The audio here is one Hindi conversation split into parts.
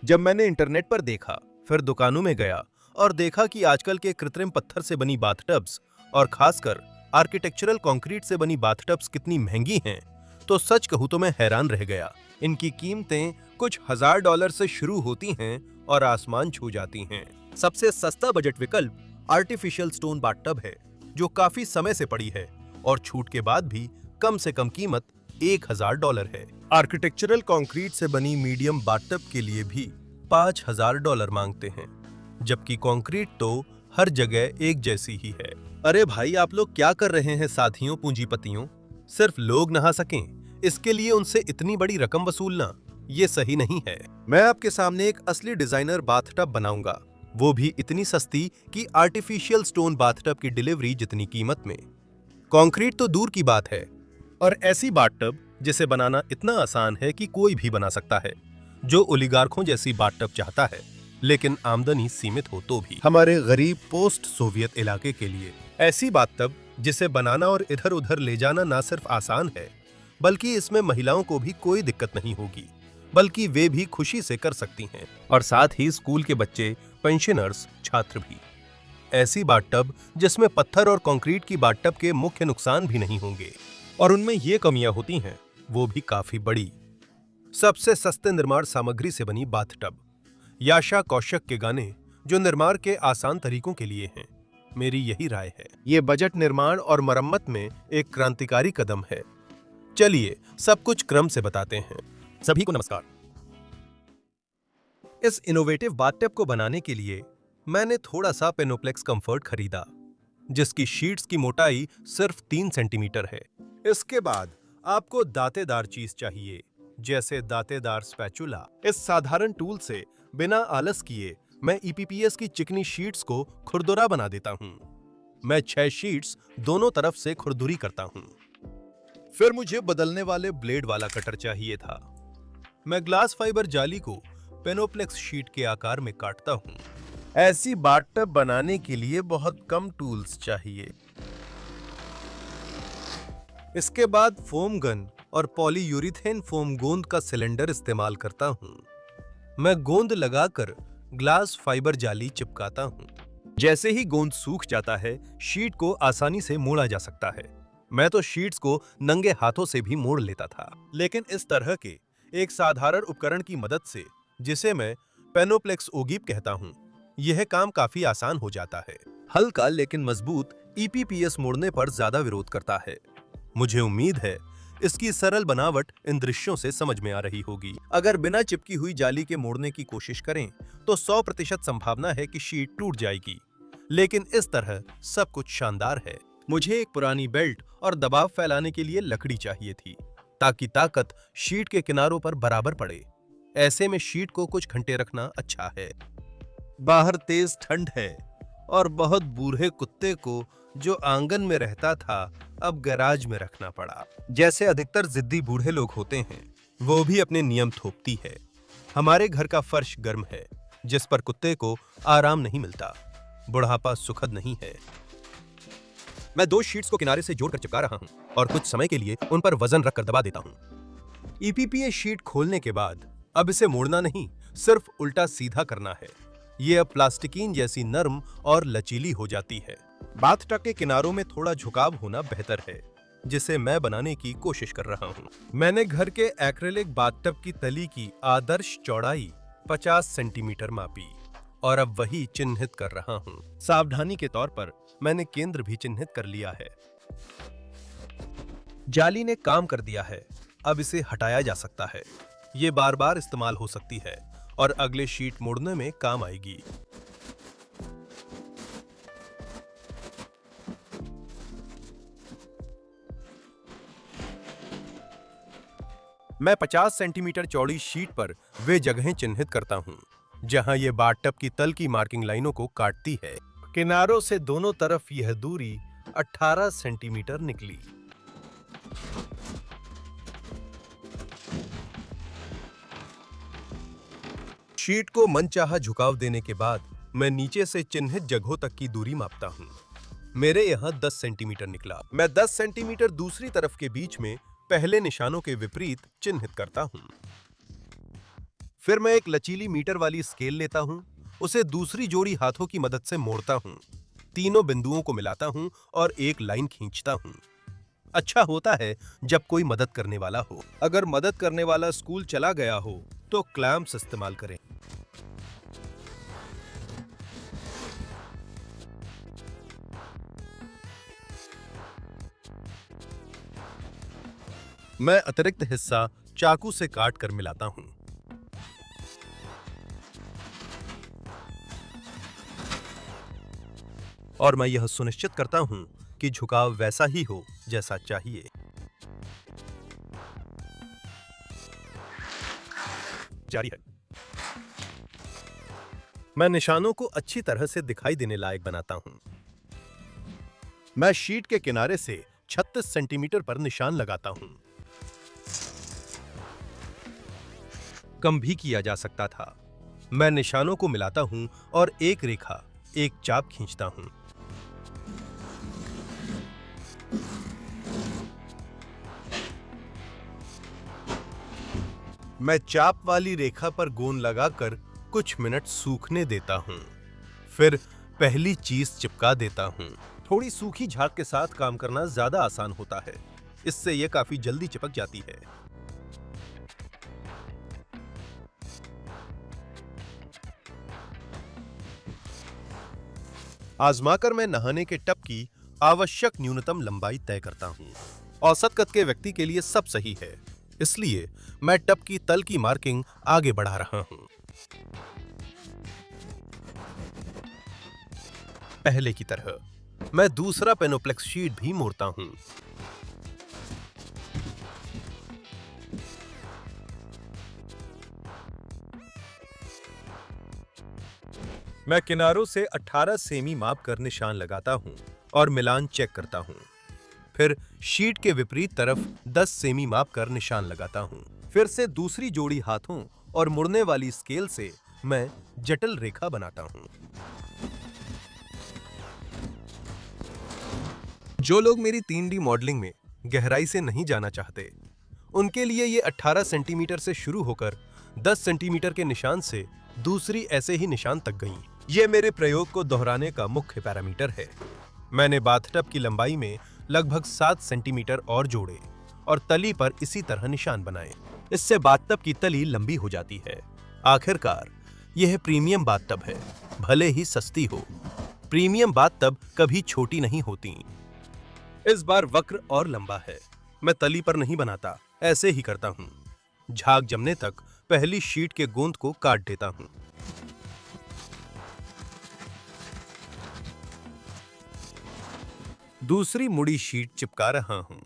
जब मैंने इंटरनेट पर देखा, फिर दुकानों में गया और देखा कि आजकल के कृत्रिम पत्थर से बनी बाथटब्स और खासकर आर्किटेक्चरल कंक्रीट से बनी बाथटब्स कितनी महंगी हैं, तो सच कहूं तो मैं हैरान रह गया। इनकी कीमतें कुछ $1000 से शुरू होती हैं और आसमान छू जाती हैं। सबसे सस्ता बजट विकल्प आर्टिफिशियल स्टोन बाथटब है, जो काफी समय से पड़ी है और छूट के बाद भी कम से कम कीमत $1000 है। आर्किटेक्चरल कंक्रीट से बनी मीडियम बाथटब के लिए भी $5000 मांगते हैं, जबकि कंक्रीट तो हर जगह एक जैसी ही है। अरे भाई, आप लोग क्या कर रहे हैं साथियों पूंजीपतियों? सिर्फ लोग नहा सकें, इसके लिए उनसे इतनी बड़ी रकम वसूलना ये सही नहीं है। मैं आपके सामने एक असली डिजाइनर बाथटब बनाऊंगा, वो भी इतनी सस्ती कि आर्टिफिशियल स्टोन बाथटब की डिलीवरी जितनी कीमत में। कंक्रीट तो दूर की बात है, और ऐसी बाथटब जिसे बनाना इतना आसान है कि कोई भी बना सकता है, जो ओलिगार्कों जैसी बाथटब चाहता है, लेकिन आमदनी सीमित हो तो भी। हमारे गरीब पोस्ट सोवियत इलाके के लिए ऐसी बाथटब जिसे बनाना और इधर उधर ले जाना ना सिर्फ आसान है, बल्कि इसमें महिलाओं को भी कोई दिक्कत नहीं होगी, बल्कि वे भी खुशी से कर सकती हैं, और साथ ही स्कूल के बच्चे, पेंशनर्स, छात्र भी। ऐसी बाथटब जिसमें पत्थर और कंक्रीट की बाथटब के मुख्य नुकसान भी नहीं होंगे, और उनमें ये कमियां होती हैं, वो भी काफी बड़ी। सबसे सस्ते निर्माण सामग्री से बनी बाथटब। याशा कौशक के गाने जो निर्माण के आसान तरीकों के लिए हैं, मेरी यही राय है। ये बजट निर्माण और मरम्मत में एक क्रांतिकारी कदम है। चलिए सब कुछ क्रम से बताते हैं। सभी को नमस्कार। इस इनोवेटिव बाथटब को बनाने के लिए मैंने थोड़ा सा पेनोप्लेक्स कंफर्ट खरीदा, जिसकी शीट्स की मोटाई सिर्फ 3 सेंटीमीटर है। इसके बाद आपको दांतेदार चीज चाहिए, जैसे दांतेदार स्पैचुला। इस साधारण टूल से बिना आलस किए मैं ईपीपीएस की चिकनी शीट्स को खुरदुरा बना देता हूं। मैं 6 शीट्स दोनों तरफ से खुरदुरी करता हूं। फिर मुझे बदलने वाले ब्लेड वाला कटर चाहिए था। मैं ग्लास फाइबर जाली को पेनोप्लेक्स शीट के आकार में काटता हूं। ऐसी बाथटब बनाने के लिए बहुत कम टूल्स चाहिए। इसके बाद फोम गन और पॉलीयूरिथेन फोम गोंद का सिलेंडर इस्तेमाल करता हूं। मैं गोंद लगाकर ग्लास फाइबर जाली चिपकाता हूं। जैसे ही गोंद सूख जाता है, शीट को आसानी से मोड़ा जा सकता है। मैं तो शीट्स को नंगे हाथों से भी मोड़ लेता था, लेकिन इस तरह के एक साधारण उपकरण की मदद से, जिसे मैं पेनोप्लेक्स ओगीप कहता हूं, यह काम काफी आसान हो जाता है। हल्का लेकिन मजबूत ईपीपीएस मोड़ने पर ज्यादा विरोध करता है। मुझे उम्मीद है इसकी सरल बनावट इन दृश्यों से समझ में आ रही होगी। अगर बिना चिपकी हुई जाली के मोड़ने की कोशिश करें तो 100% संभावना है कि शीट टूट जाएगी, लेकिन इस तरह सब कुछ शानदार है। मुझे एक पुरानी बेल्ट और दबाव फैलाने के लिए लकड़ी चाहिए थी, ताकि ताकत शीट के किनारों पर बराबर पड़े। ऐसे में शीट को कुछ घंटे रखना अच्छा है। बाहर तेज ठंड है और बहुत बूढ़े कुत्ते को जो आंगन में रहता था, अब गैराज में रखना पड़ा। जैसे अधिकतर जिद्दी बूढ़े लोग होते हैं, वो भी अपने नियम थोपती है। हमारे घर का फर्श गर्म है, जिस पर कुत्ते को आराम नहीं मिलता। बुढ़ापा सुखद नहीं है। मैं 2 शीट्स को किनारे से जोड़कर चिपका रहा हूं और कुछ समय के लिए उन पर वजन रखकर दबा देता हूं। ईपीपीएस शीट खोलने के बाद अब इसे मोड़ना नहीं, सिर्फ उल्टा सीधा करना है। ये अब प्लास्टिकीन जैसी नरम और लचीली हो जाती है। बाथटब के किनारों में थोड़ा झुकाव होना बेहतर है, जिसे मैं बनाने की कोशिश कर रहा हूं। मैंने घर के एक्रिलिक बाथटब की तली की आदर्श चौड़ाई 50 सेंटीमीटर मापी और अब वही चिन्हित कर रहा हूं। सावधानी के तौर पर मैंने केंद्र भी चिन्हित कर लिया है। जाली ने काम कर दिया है, अब इसे हटाया जा सकता है। ये बार बार इस्तेमाल हो सकती है और अगले शीट मोड़ने में काम आएगी। मैं 50 सेंटीमीटर चौड़ी शीट पर वे जगहें चिन्हित करता हूं, जहां ये बाथटब की तल की मार्किंग लाइनों को काटती है। किनारों से दोनों तरफ यह दूरी 18 सेंटीमीटर निकली। शीट को मनचाहा झुकाव देने के बाद मैं नीचे से चिन्हित जगहों तक की दूरी मापता हूं। मेरे यहां 10 सेंटीमीटर निकला। मैं 10 सेंटीमीटर दूसरी तरफ के बीच में पहले निशानों के विपरीत चिन्हित करता हूं। फिर मैं एक लचीली मीटर वाली स्केल लेता हूं, उसे दूसरी जोड़ी हाथों की मदद से मोड़ता हूं, तीनों बिंदुओं को मिलाता हूं और एक लाइन खींचता हूं। अच्छा होता है जब कोई मदद करने वाला हो। अगर मदद करने वाला स्कूल चला गया हो तो क्लैंप्स इस्तेमाल करें। मैं अतिरिक्त हिस्सा चाकू से काट कर मिलाता हूं। और मैं यह सुनिश्चित करता हूं कि झुकाव वैसा ही हो जैसा चाहिए। जारी है। मैं निशानों को अच्छी तरह से दिखाई देने लायक बनाता हूं। मैं शीट के किनारे से 36 सेंटीमीटर पर निशान लगाता हूं। कम भी किया जा सकता था। मैं निशानों को मिलाता हूं और एक रेखा, एक चाप खींचता हूं। मैं चाप वाली रेखा पर गोंद लगाकर कुछ मिनट सूखने देता हूं। फिर पहली चीज चिपका देता हूं। थोड़ी सूखी झाग के साथ काम करना ज्यादा आसान होता है। इससे यह काफी जल्दी चिपक जाती है। आजमाकर मैं नहाने के टब की आवश्यक न्यूनतम लंबाई तय करता हूं। औसत कद के व्यक्ति के लिए सब सही है, इसलिए मैं टब की तल की मार्किंग आगे बढ़ा रहा हूं। पहले की तरह मैं दूसरा पेनोप्लेक्स शीट भी मोड़ता हूं। मैं किनारों से 18 सेमी माप कर निशान लगाता हूं और मिलान चेक करता हूं। फिर शीट के विपरीत तरफ 10 सेमी माप कर निशान लगाता हूं। फिर से दूसरी जोड़ी हाथों और मुड़ने वाली स्केल से मैं जटिल रेखा बनाता हूं। जो लोग मेरी 3D मॉडलिंग में गहराई से नहीं जाना चाहते, उनके लिए ये 18 सेंटीमीटर से शुरू होकर 10 सेंटीमीटर के निशान से दूसरी ऐसे ही निशान तक गईं। ये मेरे प्रयोग को दोहराने का मुख्य पैरामीटर है। मैंने बाथटब की लंबाई में लगभग 7 सेंटीमीटर और जोड़े और तली पर इसी तरह निशान बनाए। इससे बाथटब की तली लंबी हो जाती है। आखिरकार यह प्रीमियम बाथटब है, भले ही सस्ती हो। प्रीमियम बाथटब कभी छोटी नहीं होती। इस बार वक्र और लंबा है। मैं तली पर नहीं बनाता, ऐसे ही करता हूं। झाग जमने तक पहली शीट के गोंद को काट देता हूं। दूसरी मुड़ी शीट चिपका रहा हूं।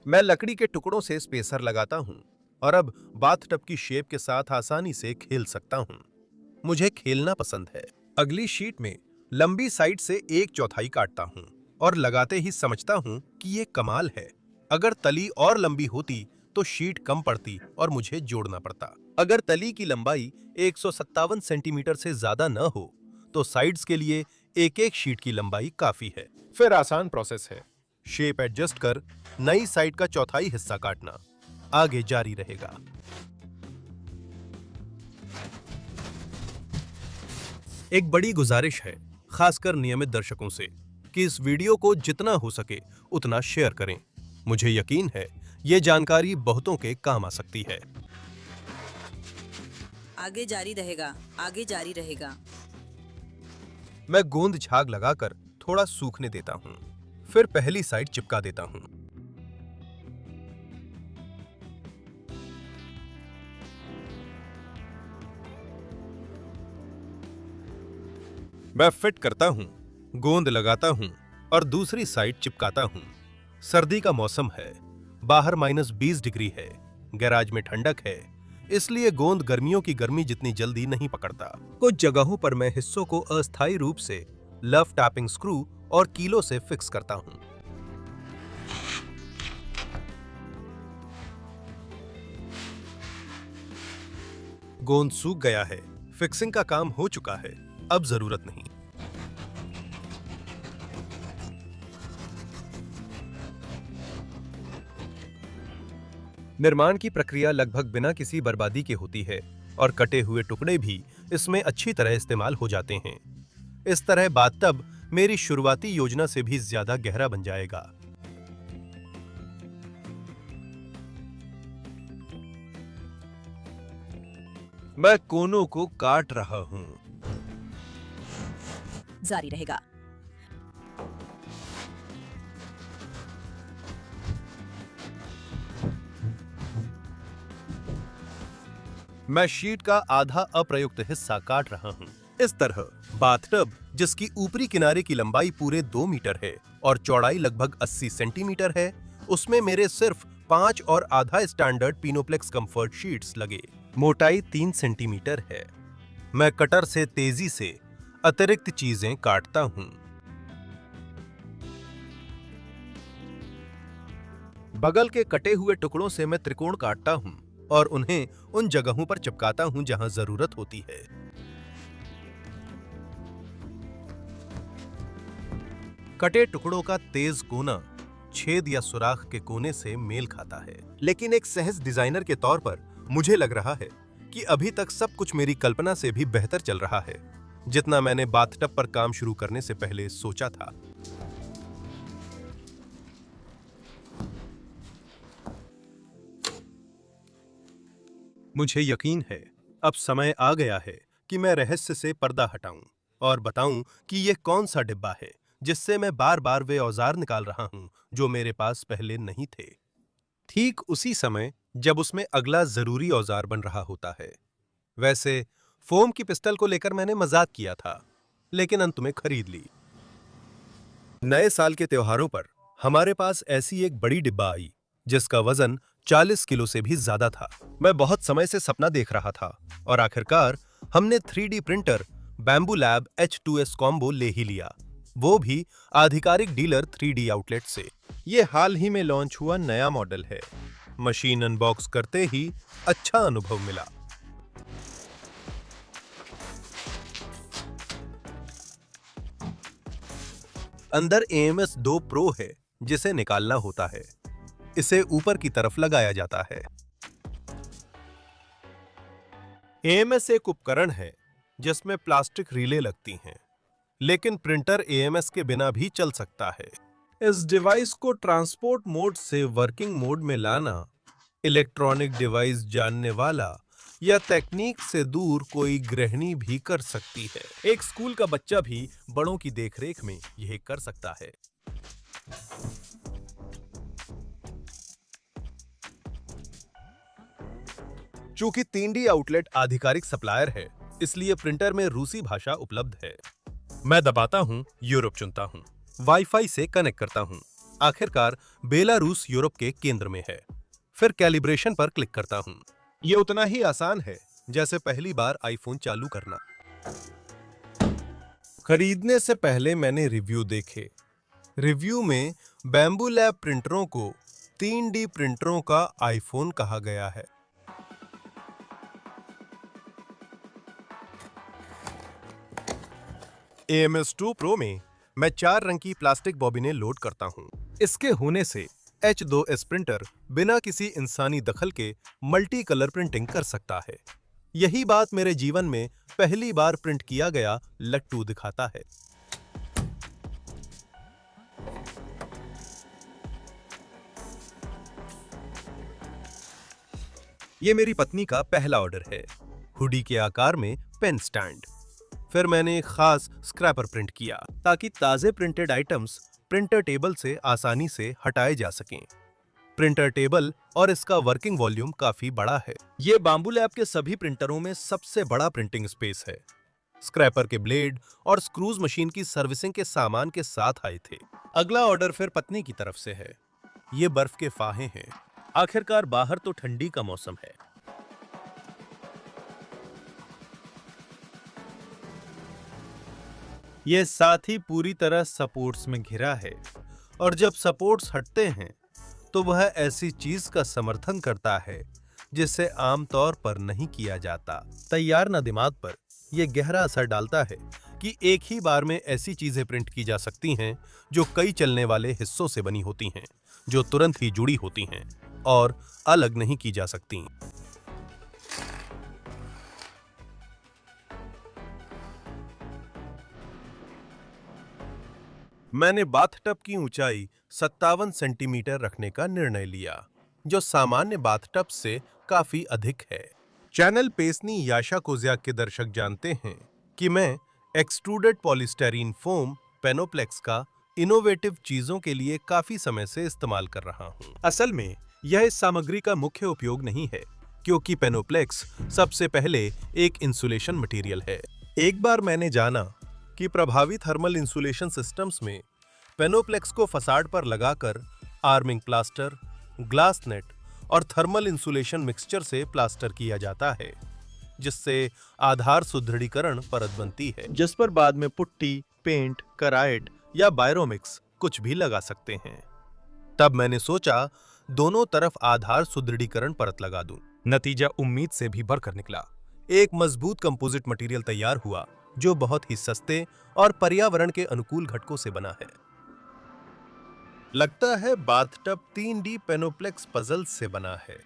मैं लकड़ी के टुकड़ों से स्पेसर लगाता हूं और अब बाथटब की शेप के साथ आसानी से खेल सकता हूं। मुझे खेलना पसंद है। अगली शीट में लंबी साइड से 1/4 काटता हूं और लगाते ही समझता हूं कि ये कमाल है। अगर तली और लंबी होती तो शीट कम पड़ती और मुझे जोड़ना पड़ता। अगर तली की लंबाई 157 सेंटीमीटर से ज्यादा न हो तो साइड्स के लिए एक शीट की लंबाई काफी है। फिर आसान प्रोसेस है, शेप एडजस्ट कर नई साइड का चौथाई हिस्सा काटना। आगे जारी रहेगा। एक बड़ी गुजारिश है, खासकर नियमित दर्शकों से, कि इस वीडियो को जितना हो सके उतना शेयर करें। मुझे यकीन है ये जानकारी बहुतों के काम आ सकती है। आगे जारी रहेगा, आगे जारी रहेगा। मैं गोंद झाग लगाकर थोड़ा सूखने देता हूं, फिर पहली साइड चिपका देता हूं। मैं फिट करता हूं, गोंद लगाता हूं और दूसरी साइड चिपकाता हूं। सर्दी का मौसम है, बाहर -20 डिग्री है, गैराज में ठंडक है, इसलिए गोंद गर्मियों की गर्मी जितनी जल्दी नहीं पकड़ता। कुछ जगहों पर मैं हिस्सों को अस्थायी रूप से लव टैपिंग स्क्रू और कीलों से फिक्स करता हूं। गोंद सूख गया है, फिक्सिंग का काम हो चुका है, अब जरूरत नहीं। निर्माण की प्रक्रिया लगभग बिना किसी बर्बादी के होती है और कटे हुए टुकड़े भी इसमें अच्छी तरह इस्तेमाल हो जाते हैं। इस तरह बाथटब मेरी शुरुआती योजना से भी ज्यादा गहरा बन जाएगा। मैं कोनों को काट रहा हूं। जारी रहेगा। मैं शीट का आधा अप्रयुक्त हिस्सा काट रहा हूं। इस तरह बाथटब, जिसकी ऊपरी किनारे की लंबाई पूरे 2 मीटर है और चौड़ाई लगभग 80 सेंटीमीटर है, उसमें मेरे सिर्फ 5 और आधा स्टैंडर्ड पिनोप्लेक्स कंफर्ट शीट्स लगे। मोटाई 3 सेंटीमीटर है। मैं कटर से तेजी से अतिरिक्त चीजें काटता हूं। बगल के कटे हुए टुकड़ों से मैं त्रिकोण काटता हूं और उन्हें उन जगहों पर चिपकाता हूं जहां जरूरत होती है। कटे टुकड़ों का तेज कोना छेद या सुराख के कोने से मेल खाता है, लेकिन एक सहज डिजाइनर के तौर पर मुझे लग रहा है कि अभी तक सब कुछ मेरी कल्पना से भी बेहतर चल रहा है, जितना मैंने बाथटब पर काम शुरू करने से पहले सोचा था। मुझे यकीन है अब समय आ गया है कि मैं रहस्य से पर्दा हटाऊं और बताऊं कि यह कौन सा डिब्बा है जिससे मैं बार-बार वे औजार निकाल रहा हूं जो मेरे पास पहले नहीं थे। ठीक उसी समय जब उसमें अगला जरूरी औजार बन रहा होता है। वैसे फोम की पिस्टल को लेकर मैंने मजाक किया था, लेकिन अंत में खरीद ली। नए साल के त्योहारों पर हमारे पास ऐसी एक बड़ी डिब्बा आई जिसका वजन 40 किलो से भी ज्यादा था। मैं बहुत समय से सपना देख रहा था और आखिरकार हमने 3D printer bamboo lab H2S combo ले ही लिया, वो भी आधिकारिक डीलर 3D आउटलेट से। ये हाल ही में लॉन्च हुआ नया मॉडल है। मशीन अनबॉक्स करते ही अच्छा अनुभव मिला। अंदर AMS 2 Pro है जिसे निकालना होता है। इसे ऊपर की तरफ लगाया जाता है। AMS एक उपकरण है जिसमें प्लास्टिक रीले लगती हैं, लेकिन प्रिंटर AMS के बिना भी चल सकता है। इस डिवाइस को ट्रांसपोर्ट मोड से वर्किंग मोड में लाना इलेक्ट्रॉनिक डिवाइस जानने वाला या तकनीक से दूर कोई गृहिणी भी कर सकती है। एक स्कूल का बच्चा भी बड़ों की देखरेख में यह कर सकता है। चूंकि 3D आउटलेट आधिकारिक सप्लायर है, इसलिए प्रिंटर में रूसी भाषा उपलब्ध है। मैं दबाता हूं, यूरोप चुनता हूं, वाईफाई से कनेक्ट करता हूं। आखिरकार बेलारूस यूरोप के केंद्र में है। फिर कैलिब्रेशन पर क्लिक करता हूं। यह उतना ही आसान है जैसे पहली बार आईफोन चालू करना। खरीदने से पहले मैंने रिव्यू देखे। रिव्यू में बैम्बू लैब प्रिंटरों को 3D प्रिंटरों का आईफोन कहा गया है। AMS 2 Pro में मैं 4 रंग की प्लास्टिक बॉबिनें लोड करता हूं। इसके होने से H2S प्रिंटर बिना किसी इंसानी दखल के मल्टी कलर प्रिंटिंग कर सकता है। यही बात मेरे जीवन में पहली बार प्रिंट किया गया लट्टू दिखाता है। ये मेरी पत्नी का पहला ऑर्डर है, हुडी के आकार में पेन स्टैंड। फिर मैंने एक खास स्क्रैपर प्रिंट किया ताकि ताजे प्रिंटेड आइटम्स प्रिंटर टेबल से आसानी से हटाए जा सकें। प्रिंटर टेबल और इसका वर्किंग वॉल्यूम काफी बड़ा है। ये बाम्बू लैब के सभी प्रिंटरों में सबसे बड़ा प्रिंटिंग स्पेस है। स्क्रैपर के ब्लेड और स्क्रूज मशीन की सर्विसिंग के सामान के साथ आए थे। अगला ऑर्डर फिर पत्नी की तरफ से है। ये बर्फ के फाहे हैं। आखिरकार बाहर तो ठंडी का मौसम है। यह साथ ही पूरी तरह सपोर्ट्स में घिरा है और जब सपोर्ट्स हटते हैं तो वह ऐसी चीज का समर्थन करता है जिसे आमतौर पर नहीं किया जाता। तैयार ना दिमाग पर यह गहरा असर डालता है कि एक ही बार में ऐसी चीजें प्रिंट की जा सकती हैं जो कई चलने वाले हिस्सों से बनी होती हैं, जो तुरंत ही जुड़ी होती हैं और अलग नहीं की जा सकती। मैंने बाथटब की ऊंचाई 57 सेंटीमीटर रखने का निर्णय लिया, जो सामान्य बाथटब से काफी अधिक है। चैनल पेसनी याशा कोज़्याक के दर्शक जानते हैं कि मैं एक्सट्रूडेड पॉलीस्टाइरीन फोम पेनोप्लेक्स का इनोवेटिव चीजों के लिए काफी समय से इस्तेमाल कर रहा हूं। असल में यह इस सामग्री का मुख्य उपयोग नहीं है, क्योंकि पेनोप्लेक्स सबसे पहले एक इंसुलेशन मटेरियल है। एक बार मैंने जाना कि प्रभावी थर्मल इंसुलेशन सिस्टम्स में पेनोप्लेक्स को फसाड पर लगाकर आर्मिंग प्लास्टर, ग्लास नेट और थर्मल इंसुलेशन मिक्सचर से प्लास्टर किया जाता है, जिससे आधार सुदृढ़ीकरण परत बनती है, जिस पर बाद में पुट्टी, पेंट, कराइट या बायरोमिक्स कुछ भी लगा सकते हैं। तब मैंने सोचा दोनों तरफ आधार सुदृढ़ीकरण परत लगा दूं। नतीजा उम्मीद से भी बढ़कर निकला। एक मजबूत कंपोजिट मटेरियल तैयार हुआ, जो बहुत ही सस्ते और पर्यावरण के अनुकूल घटकों से बना है। लगता है बाथटब 3D पेनोप्लेक्स पजल से बना है।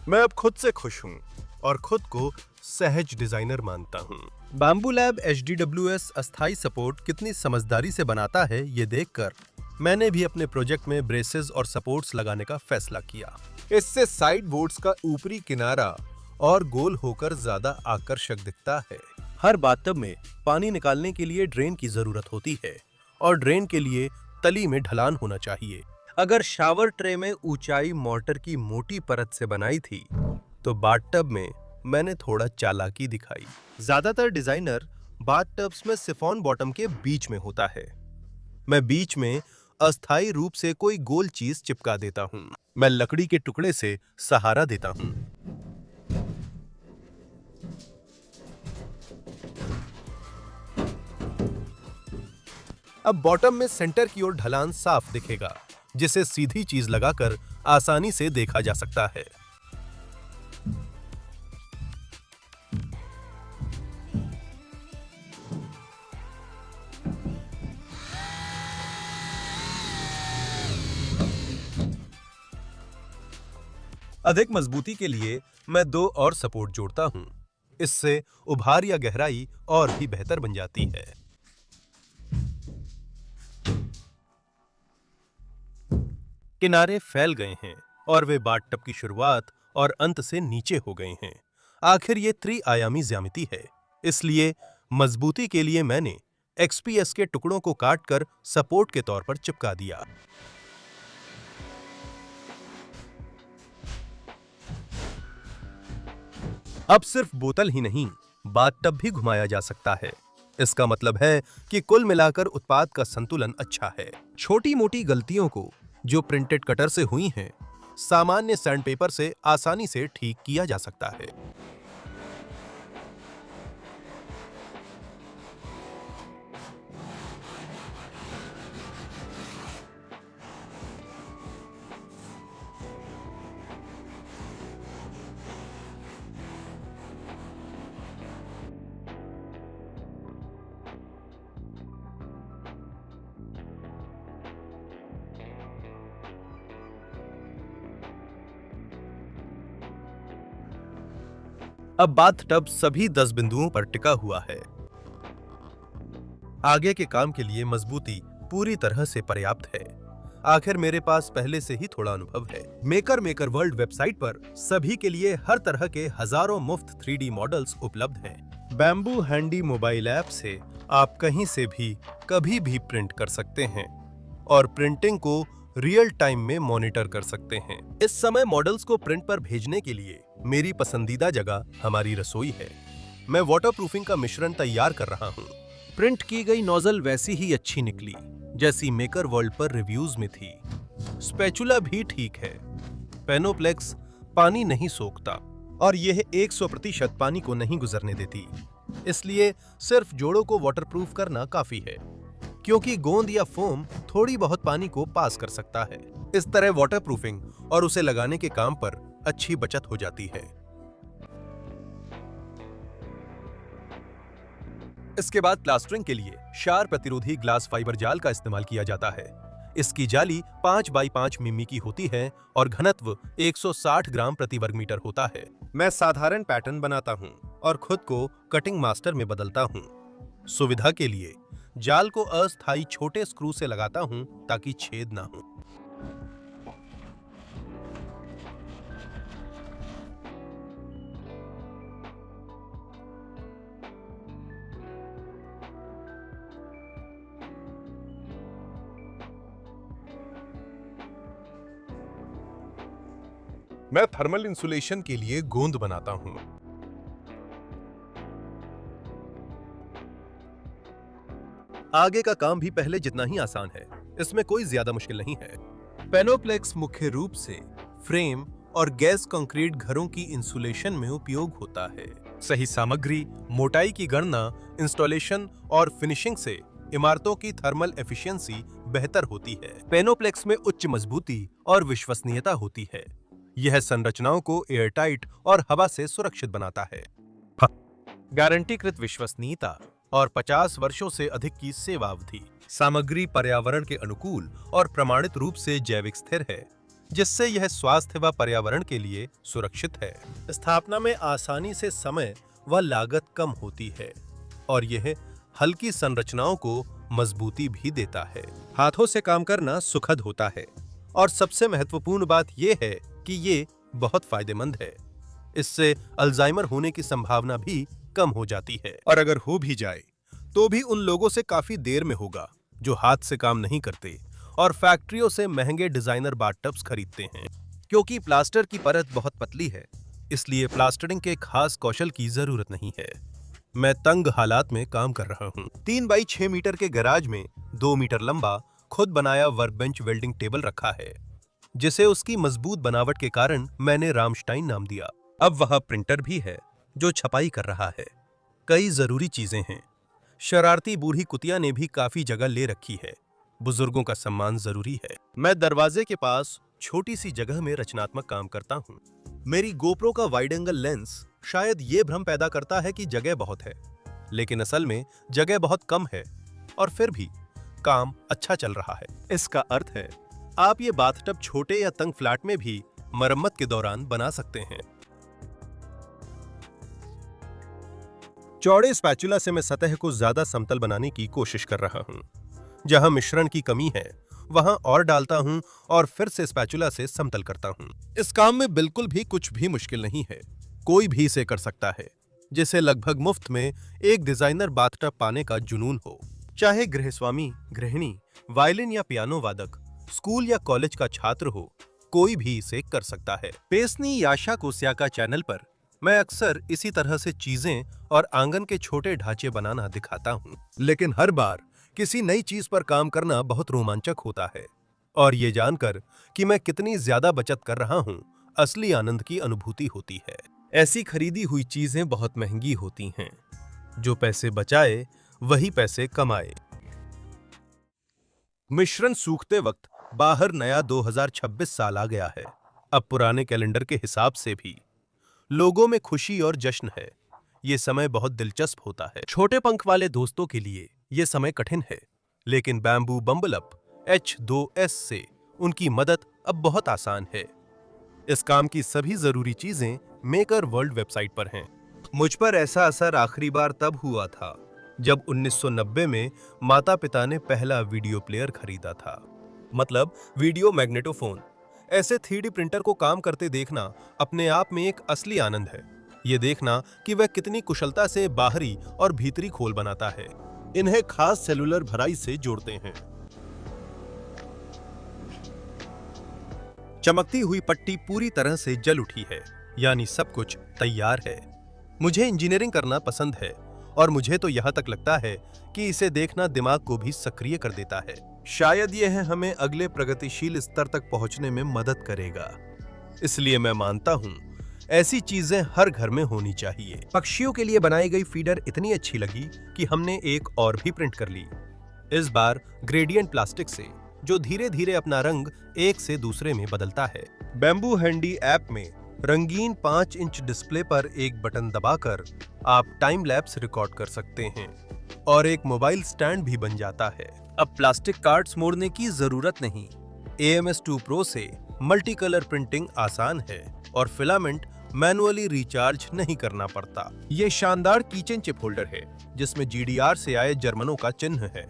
मैं अब खुद से खुश हूं और खुद को सहज डिजाइनर मानता हूं। बैम्बू लैब HDWS अस्थायी सपोर्ट कितनी समझदारी से बनाता है, ये देखकर मैंने भी अपने प्रोजेक्ट में ब्रेसेस और सपोर्ट्स लगाने का फैसला किया। इससे साइड बोर्ड्स का ऊपरी किनारा और गोल होकर ज्यादा आकर्षक दिखता है। हर बाथटब में पानी निकालने के लिए ड्रेन की जरूरत होती है और ड्रेन के लिए तली में ढलान होना चाहिए। अगर शावर ट्रे में ऊंचाई मोर्टर की मोटी परत से बनाई थी, तो बाथटब में मैंने थोड़ा चालाकी दिखाई। ज्यादातर डिजाइनर बाथटब्स में सिफॉन बॉटम के बीच में होता है। मैं बीच में अस्थायी रूप से कोई गोल चीज चिपका देता हूं। मैं लकड़ी के टुकड़े से सहारा देता हूं। अब बॉटम में सेंटर की ओर ढलान साफ दिखेगा, जिसे सीधी चीज लगाकर आसानी से देखा जा सकता है। अधिक मजबूती के लिए मैं 2 और सपोर्ट जोड़ता हूं। इससे उभार या गहराई और भी बेहतर बन जाती है। किनारे फैल गए हैं और वे बाथटब की शुरुआत और अंत से नीचे हो गए हैं। आखिर ये त्रि-आयामी ज्यामिति है, इसलिए मजबूती के लिए मैंने XPS के टुकड़ों को काटकर सपोर्ट के तौर पर चिपका दिया। अब सिर्फ बोतल ही नहीं, बाथटब भी घुमाया जा सकता है। इसका मतलब है कि कुल मिलाकर उत्पाद का संतुलन अच्छा है। छोटी-मोटी गलतियों को, जो प्रिंटेड कटर से हुई हैं, सामान्य सैंडपेपर से आसानी से ठीक किया जा सकता है। अब बाथटब सभी 10 बिंदुओं पर टिका हुआ है। आगे के काम के लिए मजबूती पूरी तरह से पर्याप्त है। आखिर मेरे पास पहले से ही थोड़ा अनुभव है। मेकर वर्ल्ड वेबसाइट पर सभी के लिए हर तरह के हजारों मुफ्त 3D मॉडल्स उपलब्ध हैं। बैम्बू हैंडी मोबाइल ऐप से आप कहीं से भी कभी भी प्रिंट कर सकते हैं और प्रिंटिंग को रियल टाइम में मॉनिटर कर सकते हैं। इस समय मॉडल्स को प्रिंट पर भेजने के लिए मेरी पसंदीदा जगह हमारी रसोई है। मैं वाटरप्रूफिंग का मिश्रण तैयार कर रहा हूँ। प्रिंट की गई नोजल वैसी ही अच्छी निकली जैसी मेकर वर्ल्ड पर रिव्यूज में थी। स्पैचुला भी ठीक है। पेनोप्लेक्स पानी नहीं सोखता और यह 100% पानी को नहीं गुजरने देती, इसलिए सिर्फ जोड़ों को वाटरप्रूफ करना काफी है, क्योंकि गोंद या फोम थोड़ी बहुत पानी को पास कर सकता है। इस तरह वाटरप्रूफिंग और उसे लगाने के काम पर अच्छी बचत हो जाती है। इसके बाद प्लास्टरिंग के लिए क्षार प्रतिरोधी ग्लास फाइबर जाल का इस्तेमाल किया जाता है। इसकी जाली 5 बाई 5 मिमी की होती है और घनत्व 160 ग्राम प्रति वर्ग मीटर होता है। मैं साधारण पैटर्न बनाता हूँ और खुद को कटिंग मास्टर में बदलता हूँ। सुविधा के लिए जाल को अस्थायी छोटे स्क्रू से लगाता हूँ ताकि छेद ना हो। मैं थर्मल इंसुलेशन के लिए गोंद बनाता हूं। आगे का काम भी पहले जितना ही आसान है, इसमें कोई ज्यादा मुश्किल नहीं है। पेनोप्लेक्स मुख्य रूप से फ्रेम और गैस कंक्रीट घरों की इंसुलेशन में उपयोग होता है। सही सामग्री, मोटाई की गणना, इंस्टॉलेशन और फिनिशिंग से इमारतों की थर्मल एफिशिएंसी बेहतर होती है। पेनोप्लेक्स में उच्च मजबूती और विश्वसनीयता होती है। यह संरचनाओं को एयरटाइट और हवा से सुरक्षित बनाता है। गारंटीकृत विश्वसनीयता और 50 वर्षों से अधिक की सेवा अवधि। सामग्री पर्यावरण के अनुकूल और प्रमाणित रूप से जैविक स्थिर है, जिससे यह स्वास्थ्य व पर्यावरण के लिए सुरक्षित है। स्थापना में आसानी से समय व लागत कम होती है और यह हल्की संरचनाओं को मजबूती भी देता है। हाथों से काम करना सुखद होता है और सबसे महत्वपूर्ण बात यह है कि ये बहुत फायदेमंद है। इससे अल्जाइमर होने की संभावना भी कम हो जाती है, और अगर हो भी जाए तो भी उन लोगों से काफी देर में होगा जो हाथ से काम नहीं करते और फैक्ट्रियों से महंगे डिजाइनर बाथटब्स खरीदते हैं। क्योंकि प्लास्टर की परत बहुत पतली है, इसलिए प्लास्टरिंग के खास कौशल की जरूरत नहीं है। मैं तंग हालात में काम कर रहा हूँ। 3 बाई 6 मीटर के गैराज में 2 मीटर लंबा खुद बनाया वर्कबेंच वेल्डिंग टेबल रखा है, जिसे उसकी मजबूत बनावट के कारण मैंने रामस्टाइन नाम दिया। अब वह प्रिंटर भी है जो छपाई कर रहा है। कई जरूरी चीजें हैं। शरारती बूढ़ी कुतिया ने भी काफी जगह ले रखी है। बुजुर्गों का सम्मान जरूरी है। मैं दरवाजे के पास छोटी सी जगह में रचनात्मक काम करता हूँ। मेरी गोप्रो का वाइड एंगल लेंस शायद ये भ्रम पैदा करता है कि जगह बहुत है, लेकिन असल में जगह बहुत कम है और फिर भी काम अच्छा चल रहा है। इसका अर्थ है आप ये बाथटब छोटे या तंग फ्लैट में भी मरम्मत के दौरान बना सकते हैं। चौड़े स्पैचुला से मैं सतह को ज्यादा समतल बनाने की कोशिश कर रहा हूं। जहां मिश्रण की कमी है वहां और डालता हूं और फिर से स्पैचुला से समतल करता हूं। इस काम में बिल्कुल भी कुछ भी मुश्किल नहीं है। कोई भी इसे कर सकता है, जिसे लगभग मुफ्त में एक डिजाइनर बाथटब पाने का जुनून हो। चाहे गृहस्वामी, गृहिणी, वायलिन या पियानो वादक, स्कूल या कॉलेज का छात्र हो, कोई भी इसे कर सकता है। पेसनी याशा कोसियाका चैनल पर मैं अक्सर इसी तरह से चीजें और आंगन के छोटे ढांचे बनाना दिखाता हूँ, लेकिन हर बार किसी नई चीज पर काम करना बहुत रोमांचक होता है और ये जानकर कि मैं कितनी ज्यादा बचत कर रहा हूँ, असली आनंद की अनुभूति होती है। ऐसी खरीदी हुई चीजें बहुत महंगी होती हैं। जो पैसे बचाए वही पैसे कमाए। मिश्रण सूखते वक्त बाहर नया 2026 साल आ गया है। अब पुराने कैलेंडर के हिसाब से भी लोगों में खुशी और जश्न है। ये समय बहुत दिलचस्प होता है। छोटे पंख वाले दोस्तों के लिए ये समय कठिन है, लेकिन बैम्बू बम्बलअप H2S से उनकी मदद अब बहुत आसान है। इस काम की सभी जरूरी चीजें मेकर वर्ल्ड वेबसाइट पर हैं। मुझ पर ऐसा असर आखिरी बार तब हुआ था जब 1990 में माता पिता ने पहला वीडियो प्लेयर खरीदा था, मतलब वीडियो मैग्नेटोफोन। ऐसे 3D प्रिंटर को काम करते देखना अपने आप में एक असली आनंद है। ये देखना कि वह कितनी कुशलता से बाहरी और भीतरी खोल बनाता है। इन्हें खास सेलुलर भराई से जोड़ते हैं। चमकती हुई पट्टी पूरी तरह से जल उठी है, यानी सब कुछ तैयार है। मुझे इंजीनियरिंग करना पसंद है और मुझे तो यहाँ तक लगता है कि इसे देखना दिमाग को भी सक्रिय कर देता है। शायद यह हमें अगले प्रगतिशील स्तर तक पहुंचने में मदद करेगा। इसलिए मैं मानता हूं ऐसी चीजें हर घर में होनी चाहिए। पक्षियों के लिए बनाई गई फीडर इतनी अच्छी लगी कि हमने एक और भी प्रिंट कर ली, इस बार ग्रेडियंट प्लास्टिक से, जो धीरे धीरे अपना रंग एक से दूसरे में बदलता है। बैम्बू हैंडी ऐप में रंगीन 5 इंच डिस्प्ले पर एक बटन दबाकर आप टाइम लैप्स रिकॉर्ड कर सकते हैं और एक मोबाइल स्टैंड भी बन जाता है। अब प्लास्टिक कार्ड्स मोड़ने की जरूरत नहीं। AMS 2 Pro से मल्टी कलर प्रिंटिंग आसान है और फिलामेंट मैनुअली रिचार्ज नहीं करना पड़ता। ये शानदार किचन चिप होल्डर है जिसमें GDR से आए जर्मनों का चिन्ह है।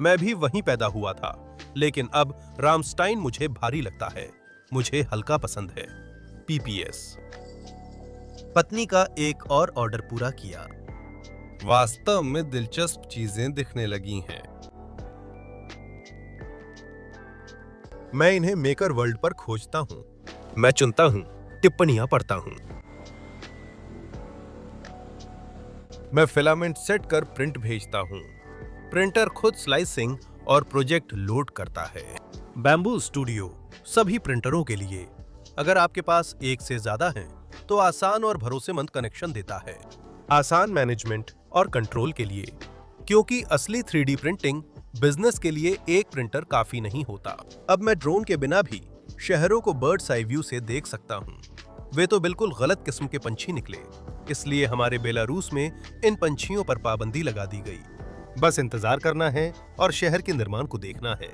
मैं भी वहीं पैदा हुआ था, लेकिन अब रामस्टाइन मुझे भारी लगता है। मुझे हल्का पसंद है। PPS। पत्नी का एक और ऑर्डर पूरा किया। वास्तव में दिलचस्प चीजें दिखने लगी हैं। मैं इन्हें मेकर वर्ल्ड पर खोजता हूं। मैं चुनता हूं, टिप्पणियां पढ़ता हूं। मैं फिलामेंट सेट कर प्रिंट भेजता हूं। प्रिंटर खुद स्लाइसिंग और प्रोजेक्ट लोड करता है। बैम्बू स्टूडियो सभी प्रिंटरों के लिए। अगर आपके पास एक से ज्यादा हैं, तो आसान और भरोसेमंद कनेक्शन देता है। आसान मैनेजमेंट और कंट्रोल के लिए, क्योंकि असली 3D प्रिंटिंग बिजनेस के लिए एक प्रिंटर काफी नहीं होता। अब मैं ड्रोन के बिना भी शहरों को बर्ड्स आई व्यू से देख सकता हूँ। वे तो बिल्कुल गलत किस्म के पंछी निकले, इसलिए हमारे बेलारूस में इन पंछियों पर पाबंदी लगा दी गई। बस इंतजार करना है और शहर के निर्माण को देखना है।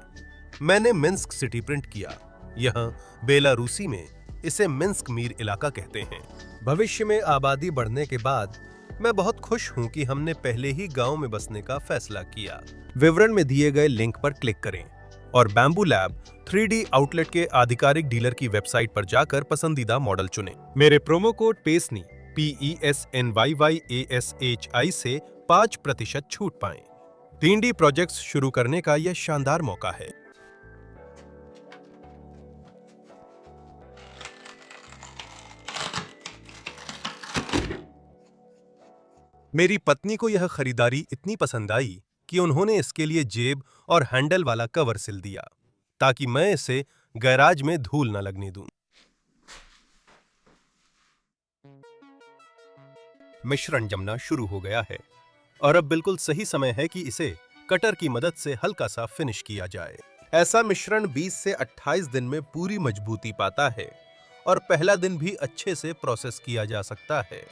मैंने मिन्स्क सिटी प्रिंट किया। यहाँ बेलारूसी में इसे मिन्स्क मीर इलाका कहते हैं। भविष्य में आबादी बढ़ने के बाद मैं बहुत खुश हूं कि हमने पहले ही गांव में बसने का फैसला किया। विवरण में दिए गए लिंक पर क्लिक करें और बैम्बू लैब 3D आउटलेट के आधिकारिक डीलर की वेबसाइट पर जाकर पसंदीदा मॉडल चुनें। मेरे प्रोमो कोड पेसनी PESNYYASHI से 5% छूट पाएं। 3D प्रोजेक्ट्स शुरू करने का यह शानदार मौका है। मेरी पत्नी को यह खरीदारी इतनी पसंद आई कि उन्होंने इसके लिए जेब और हैंडल वाला कवर सिल दिया, ताकि मैं इसे गैराज में धूल न लगने दूं। मिश्रण जमना शुरू हो गया है और अब बिल्कुल सही समय है कि इसे कटर की मदद से हल्का सा फिनिश किया जाए। ऐसा मिश्रण 20 से 28 दिन में पूरी मजबूती पाता है और पहला दिन भी अच्छे से प्रोसेस किया जा सकता है।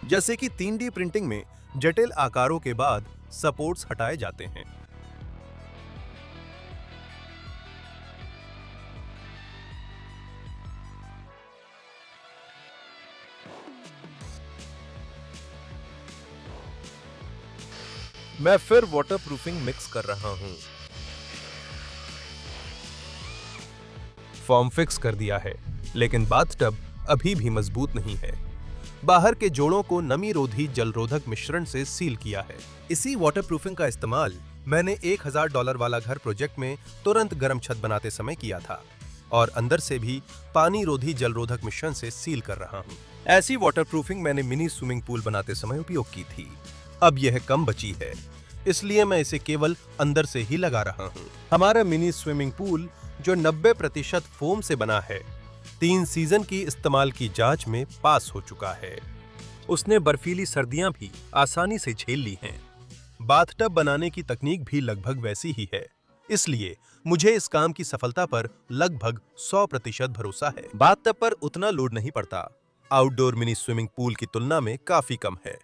जैसे कि 3D प्रिंटिंग में जटिल आकारों के बाद सपोर्ट्स हटाए जाते हैं। मैं फिर वाटरप्रूफिंग मिक्स कर रहा हूं। फॉर्म फिक्स कर दिया है, लेकिन बाथटब अभी भी मजबूत नहीं है। बाहर के जोड़ों को नमी रोधी जलरोधक मिश्रण से सील किया है। इसी वाटरप्रूफिंग का इस्तेमाल मैंने $1000 वाला घर प्रोजेक्ट में तुरंत गर्म छत बनाते समय किया था और अंदर से भी पानी रोधी जलरोधक मिश्रण से सील कर रहा हूँ। ऐसी वाटरप्रूफिंग मैंने मिनी स्विमिंग पूल बनाते समय उपयोग की थी। अब यह कम बची है, इसलिए मैं इसे केवल अंदर से ही लगा रहा हूँ। हमारा मिनी स्विमिंग पूल जो 90% फोम से बना है, 3 सीजन की इस्तेमाल की जांच में पास हो चुका है। उसने बर्फीली सर्दियां भी आसानी से झेल ली हैं। बाथटब बनाने की तकनीक भी लगभग वैसी ही है, इसलिए मुझे इस काम की सफलता पर लगभग 100% भरोसा है। बाथटब पर उतना लोड नहीं पड़ता। आउटडोर मिनी स्विमिंग पूल की तुलना में काफी कम है।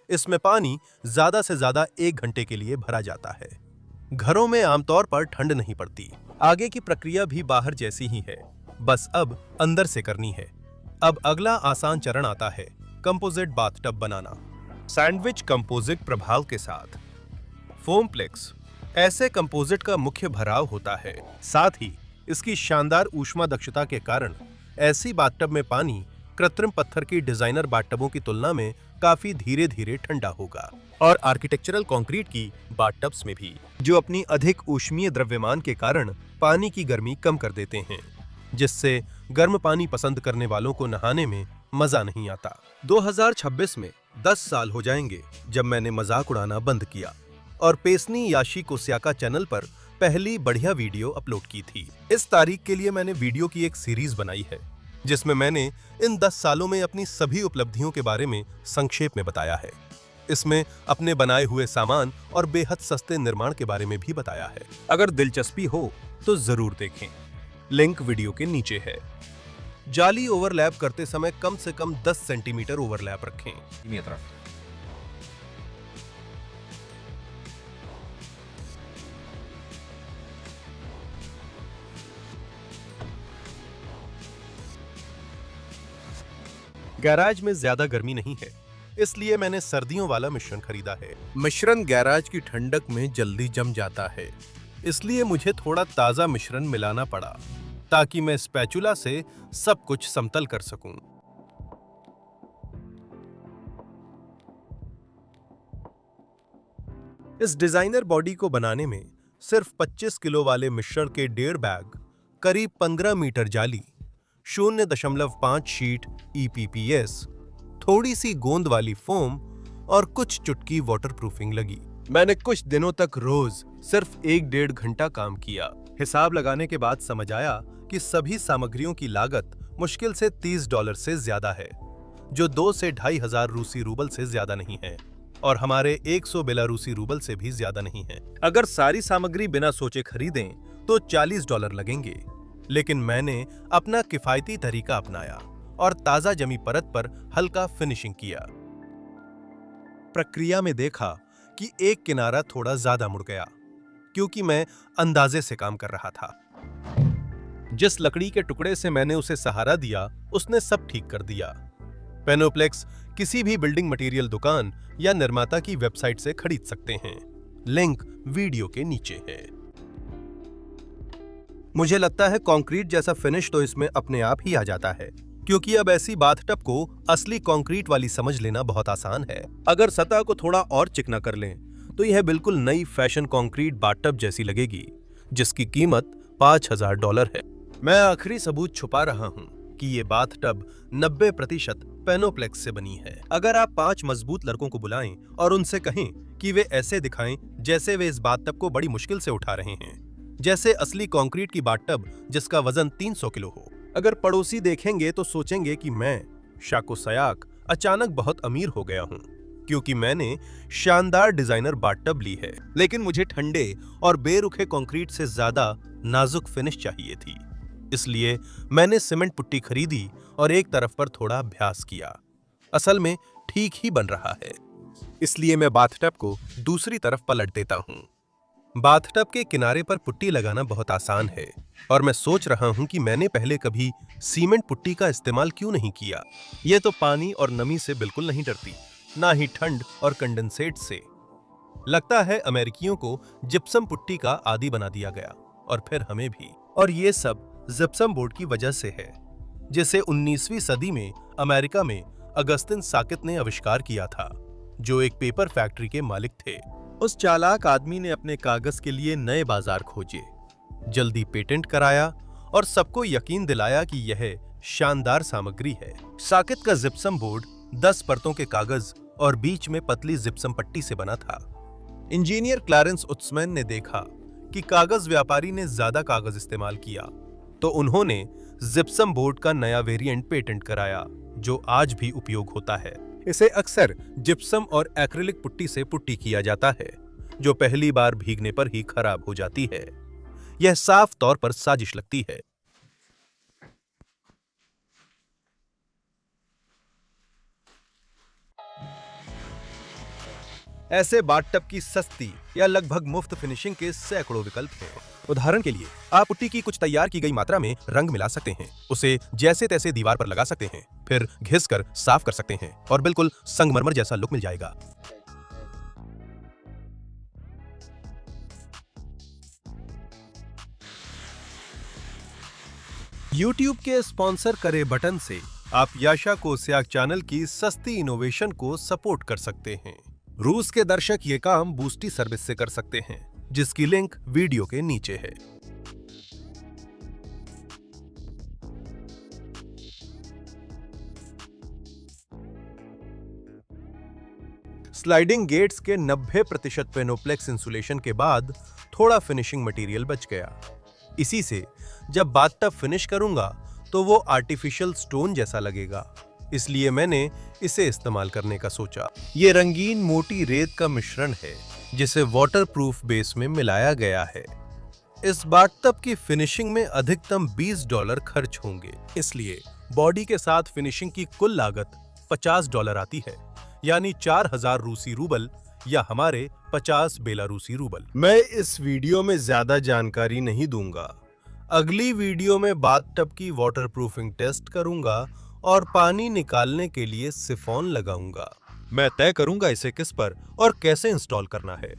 इसमें पानी ज्यादा से ज्यादा 1 घंटे के लिए भरा जाता है। घरों में आमतौर पर ठंड नहीं पड़ती। आगे की प्रक्रिया भी बाहर जैसी ही है, बस अब अंदर से करनी है। अब अगला आसान चरण आता है, कंपोजिट बाथटब बनाना। सैंडविच कंपोजिट प्रभाव के साथ फोमप्लेक्स ऐसे कंपोजिट का मुख्य भराव होता है। साथ ही इसकी शानदार ऊष्मा दक्षता के कारण ऐसी बाथटब में पानी कृत्रिम पत्थर की डिजाइनर बाथटबों की तुलना में काफी धीरे धीरे ठंडा होगा। और आर्किटेक्चरल कंक्रीट की बाथटब्स में भी, जो अपनी अधिक ऊष्मीय द्रव्यमान के कारण पानी की गर्मी कम कर देते हैं, जिससे गर्म पानी पसंद करने वालों को नहाने में मजा नहीं आता। 2026 में 10 साल हो जाएंगे जब मैंने मजाक उड़ाना बंद किया और पेसनी याशी कोस्याका चैनल पर पहली बढ़िया वीडियो अपलोड की थी। इस तारीख के लिए मैंने वीडियो की एक सीरीज बनाई है। जिसमें मैंने इन 10 सालों में अपनी सभी उपलब्धियों के बारे में संक्षेप में बताया है। इसमें अपने बनाए हुए सामान और बेहद सस्ते निर्माण के बारे में भी बताया है। अगर दिलचस्पी हो तो जरूर देखें, लिंक वीडियो के नीचे है। जाली ओवरलैप करते समय कम से कम 10 सेंटीमीटर ओवरलैप रखें। गैराज में ज्यादा गर्मी नहीं है, इसलिए मैंने सर्दियों वाला मिश्रण खरीदा है। मिश्रण गैराज की ठंडक में जल्दी जम जाता है, इसलिए मुझे थोड़ा ताजा मिश्रण मिलाना पड़ा ताकि मैं स्पैचुला से सब कुछ समतल कर सकूं। इस डिजाइनर बॉडी को बनाने में सिर्फ 25 किलो वाले मिश्रण के 1.5 बैग, करीब 15 मीटर जाली, 0.5 शीट EPPS, थोड़ी सी गोंद वाली फोम और कुछ चुटकी वाटरप्रूफिंग लगी। मैंने कुछ दिनों तक रोज सिर्फ 1-1.5 घंटा काम किया। हिसाब लगाने के बाद समझ आया कि सभी सामग्रियों की लागत मुश्किल से $30 से ज्यादा है, जो 2 से 2,500 रूसी रूबल से ज्यादा नहीं है और हमारे 100 बेलारूसी रूबल से भी ज्यादा नहीं है। अगर सारी सामग्री बिना सोचे खरीदें तो $40 लगेंगे, लेकिन मैंने अपना किफायती तरीका अपनाया और ताजा जमी परत पर हल्का फिनिशिंग किया। प्रक्रिया में देखा कि एक किनारा थोड़ा ज्यादा मुड़ गया, क्योंकि मैं अंदाजे से काम कर रहा था। जिस लकड़ी के टुकड़े से मैंने उसे सहारा दिया, उसने सब ठीक कर दिया। पेनोप्लेक्स किसी भी बिल्डिंग मटेरियल दुकान या निर्माता की वेबसाइट से खरीद सकते हैं। लिंक वीडियो के नीचे है। मुझे लगता है कंक्रीट जैसा फिनिश तो इसमें अपने आप ही आ जाता है, क्योंकि अब ऐसी बाथटब को असली कंक्रीट वाली समझ लेना बहुत आसान है। अगर सतह को थोड़ा और चिकना कर लें तो यह बिल्कुल नई फैशन कंक्रीट बाथटब जैसी लगेगी, जिसकी कीमत $5,000 है। मैं आखिरी सबूत छुपा रहा हूं कि ये बाथटब 90% पेनोप्लेक्स से बनी है। अगर आप 5 मजबूत लड़कों को बुलाएं और उनसे कहें कि वे ऐसे दिखाएं जैसे वे इस बाथटब को बड़ी मुश्किल से उठा रहे हैं, जैसे असली कंक्रीट की बाथटब जिसका वजन 300 किलो हो। अगर पड़ोसी देखेंगे तो सोचेंगे कि मैं शाको सयाक अचानक बहुत अमीर हो गया हूं, क्योंकि मैंने शानदार डिजाइनर बाथटब ली है। लेकिन मुझे ठंडे और बेरुखे कंक्रीट से ज्यादा नाजुक फिनिश चाहिए थी, इसलिए मैंने सीमेंट पुट्टी खरीदी और एक तरफ पर थोड़ा अभ्यास किया। असल में ठीक ही बन रहा है, इसलिए मैं बाथटब को दूसरी तरफ पलट देता हूं। बाथटब के किनारे पर पुट्टी लगाना बहुत आसान है और मैं सोच रहा हूं कि मैंने पहले कभी सीमेंट पुट्टी का इस्तेमाल क्यों नहीं किया। यह तो पानी और नमी से बिल्कुल नहीं डरती, ना ही ठंड और कंडेंसेट से। लगता है अमेरिकियों को जिप्सम पुट्टी का आदी बना दिया गया, और फिर हमें भी। और ये सब जिप्सम बोर्ड की वजह से है, जिसे 19वीं सदी में अमेरिका में अगस्तिन साकित ने आविष्कार किया था, जो एक पेपर फैक्ट्री के मालिक थे। उस चालाक आदमी ने अपने कागज के लिए नए बाजार खोजे, जल्दी पेटेंट कराया और सबको यकीन दिलाया कि यह शानदार सामग्री है। साकित का जिप्सम बोर्ड 10 परतों के कागज और बीच में पतली जिप्सम पट्टी से बना था। इंजीनियर क्लैरेंस उत्समैन ने देखा कि कागज व्यापारी ने ज्यादा कागज इस्तेमाल किया, तो उन्होंने जिप्सम बोर्ड का नया वेरिएंट पेटेंट कराया, जो आज भी उपयोग होता है। इसे अक्सर जिप्सम और एक्रिलिक पुट्टी से पुट्टी किया जाता है, जो पहली बार भीगने पर ही खराब हो जाती है। यह साफ तौर पर साजिश लगती है। ऐसे बाथटब की सस्ती या लगभग मुफ्त फिनिशिंग के सैकड़ों विकल्प हैं। उदाहरण के लिए, आप पुट्टी की कुछ तैयार की गई मात्रा में रंग मिला सकते हैं, उसे जैसे तैसे दीवार पर लगा सकते हैं, फिर घिसकर साफ कर सकते हैं और बिल्कुल संगमरमर जैसा लुक मिल जाएगा। YouTube के स्पॉन्सर करे बटन से आप याशा कोस्याक चैनल की सस्ती इनोवेशन को सपोर्ट कर सकते हैं। रूस के दर्शक ये काम बूस्टी सर्विस से कर सकते हैं, जिसकी लिंक वीडियो के नीचे है। स्लाइडिंग गेट्स के 90% पेनोप्लेक्स इंसुलेशन के बाद थोड़ा फिनिशिंग मटेरियल बच गया। इसी से जब बाथटब फिनिश करूंगा तो वो आर्टिफिशियल स्टोन जैसा लगेगा, इसलिए मैंने इसे इस्तेमाल करने का सोचा। ये रंगीन मोटी रेत का मिश्रण है जिसे वाटरप्रूफ बेस में मिलाया गया है। इस बाथटब की फिनिशिंग में अधिकतम $20 खर्च होंगे, इसलिए बॉडी के साथ फिनिशिंग की कुल लागत $50 आती है, यानी 4000 रूसी रूबल या हमारे 50 बेलारूसी रूबल। मैं इस वीडियो में ज्यादा जानकारी नहीं दूंगा। अगली वीडियो में बाथटब की वाटरप्रूफिंग टेस्ट करूंगा और पानी निकालने के लिए सिफॉन लगाऊंगा। मैं तय करूंगा इसे किस पर और कैसे इंस्टॉल करना है।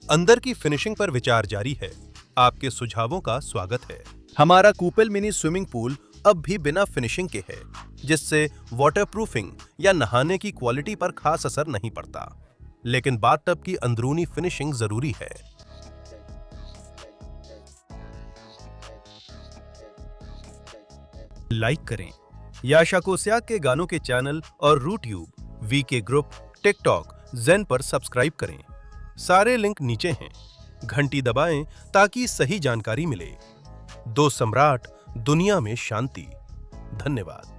अंदर की फिनिशिंग पर विचार जारी है। आपके सुझावों का स्वागत है। हमारा कूपेल मिनी स्विमिंग पूल अब भी बिना फिनिशिंग के है, जिससे वाटरप्रूफिंग या नहाने की क्वालिटी पर खास असर नहीं पड़ता, लेकिन बाथटब की अंदरूनी फिनिशिंग जरूरी है। लाइक करें। याशा कोस्याक के गानों के चैनल और रूट्यूब, वीके ग्रुप, टिकटॉक, ज़ेन पर सब्सक्राइब करें। सारे लिंक नीचे हैं। घंटी दबाएं ताकि सही जानकारी मिले। दो सम्राट, दुनिया में शांति। धन्यवाद।